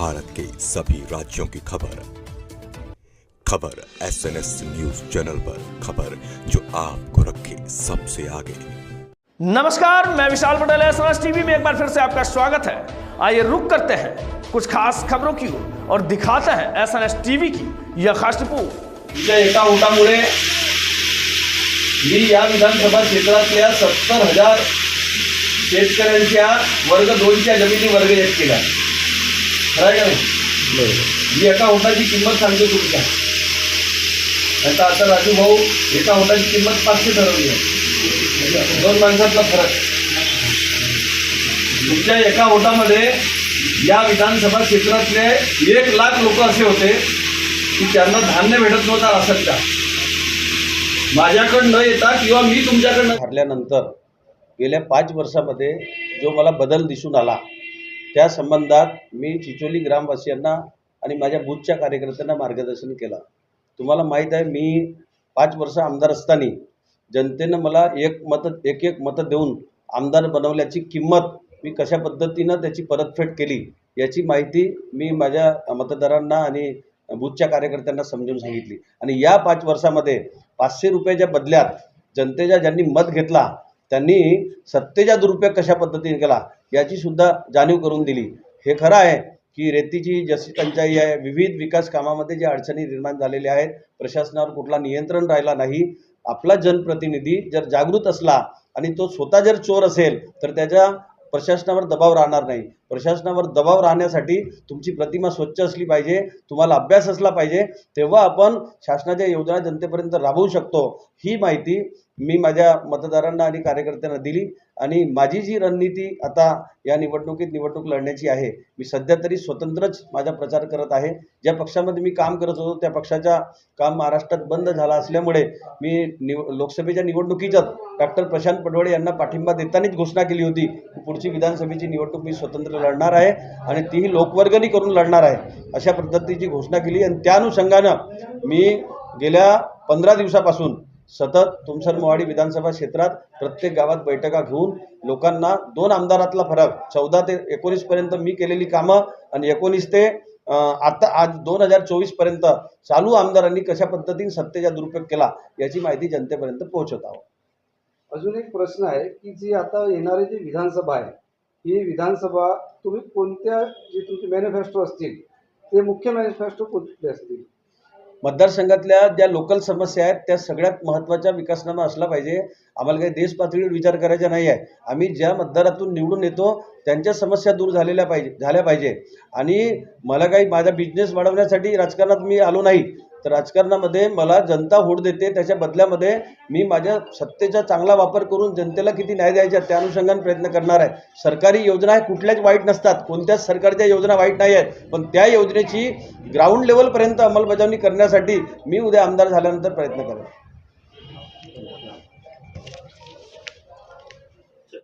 भारत के सभी राज्यों की खबर SNS न्यूज चैनल पर, खबर जो आपको रखे सबसे आगे। नमस्कार, मैं विशाल पटेल, SNS टीवी में एक बार फिर से आपका स्वागत है। आइए रुक करते हैं कुछ खास खबरों की ओर और दिखाते हैं SNS टीवी की यह खास रिपोर्ट। एका उठामुळे मी या विधानसभा क्षेत्रातल्या 70,000 शेतकऱ्यांच्या वर्ग 2च्या जमिनी वर्ग 1 केल्या। खरं का नाही? ही एका उठाची किंमत सांगतो तुमच्या आता राजू भाऊ, एका उठाची किंमत 500 ठरवली आहे। दोन माणसातला फरक। तुमच्या एका उठामध्ये या विधानसभा क्षेत्रातले 1 लाख लोक असे होते की त्यांना धान्य भेटत नव्हता राशनचा। माझ्याकडे न येता किंवा मी तुमच्याकडे हरल्यानंतर गेल्या 5 वर्षामध्ये जो मला बदल दिसून आला, त्या संबंधात मी चिचोली ग्रामवासियांना आणि माझ्या बूथच्या कार्यकर्त्यांना मार्गदर्शन केलं। तुम्हाला माहीत आहे, मी 5 वर्ष आमदार असताना जनतेनं मला एक मत देऊन आमदार बनवल्याची किंमत मी कशा पद्धतीनं त्याची परतफेड केली याची माहिती मी माझ्या मतदारांना आणि बूथच्या कार्यकर्त्यांना समजून सांगितली। आणि या 5 वर्षामध्ये 500 रुपयाच्या बदल्यात जनतेच्या ज्यांनी मत घेतला त्यांनी सत्तेचा दुरुपयोग कशा पद्धतीने केला याची सुद्धा जाणीव करून दिली। हे खरं आहे की रेतीची जशी टंचाई आहे, विविध विकास कामामध्ये जे अडचणी निर्माण झालेल्या आहेत, प्रशासनावर कुठला नियंत्रण राहिला नाही। आपला जनप्रतिनिधी जर जागृत असला आणि तो स्वतः जर चोर असेल तर त्याच्या प्रशासनावर दबाव राहणार नाही। प्रशासनावर दबाव राहण्यासाठी तुमची प्रतिमा स्वच्छ असली पाहिजे, तुम्हाला अभ्यास असला पाहिजे, तेव्हा आपण शासनाच्या योजना जनतेपर्यंत राबवू शकतो। ही माहिती मी माझ्या मतदारांना आणि कार्यकर्त्यांना दिली। आणि माझी जी रणनीती आता या निवडणूक लढण्याची आहे, मी सध्या तरी स्वतंत्रच माझा प्रचार करत आहे। ज्या पक्षामध्ये मी काम करत होतो त्या पक्षाचा काम महाराष्ट्रात बंद झाला असल्यामुळे मी लोकसभेच्या निवडणुकीच्यात डॉक्टर प्रशांत पडवळे यांना पाठिंबा देतानाच घोषणा केली होती की पुढची विधानसभेची निवडणूक मी स्वतंत्र लढणार आहे आणि तीही लोकवर्गणी करून लढणार आहे, अशा पद्धतीची घोषणा केली। आणि त्या अनुषंगानं मी गेल्या 15 दिवसापासून सतत तुमसर मोहाडी विधानसभा क्षेत्रात प्रत्येक गावात बैठका घेऊन लोकांना 2 आमदारातला फरक 14 ते 19 पर्यंत मी केलेली कामं आणि 19 ते आता आज 2024 पर्यंत चालू आमदारांनी कशा पद्धतीने सत्तेचा दुरुपयोग केला याची माहिती जनतेपर्यंत पोहोचवत आहोत। अजून एक प्रश्न आहे की जी आता येणारी जी विधानसभा आहे, ही विधानसभा तुम्ही कोणत्या जे तुमचे मॅनिफेस्टो असतील ते मुख्य मॅनिफेस्टो कोणते असतील? मतदारसंघातल्या ज्या लोकल समस्या आहेत त्या सगळ्यात महत्त्वाच्या विकासनामा असला पाहिजे। आम्हाला काही देश पातळीवर विचार करायचा नाही आहे। आम्ही ज्या मतदारातून निवडून येतो त्यांच्या समस्या दूर झाल्या पाहिजे। आणि मला काही माझा बिझनेस वाढवण्यासाठी राजकारणात मी आलो नाही, तर राजकारणामध्ये मला जनता वोट देते, त्याच्या बदल्यामध्ये मी माझ्या सत्तेचा चांगला वापर करून जनतेला किती न्याय द्यायचा त्या अनुषंगाने प्रयत्न करणार आहे। सरकारी योजना आहे कुठल्याच वाईट नसतात, कोणत्याच सरकारच्या योजना वाईट नाही आहेत, पण त्या योजनेची ग्राउंड लेवलपर्यंत अंमलबजावणी करण्यासाठी मी उद्या आमदार झाल्यानंतर प्रयत्न करेन।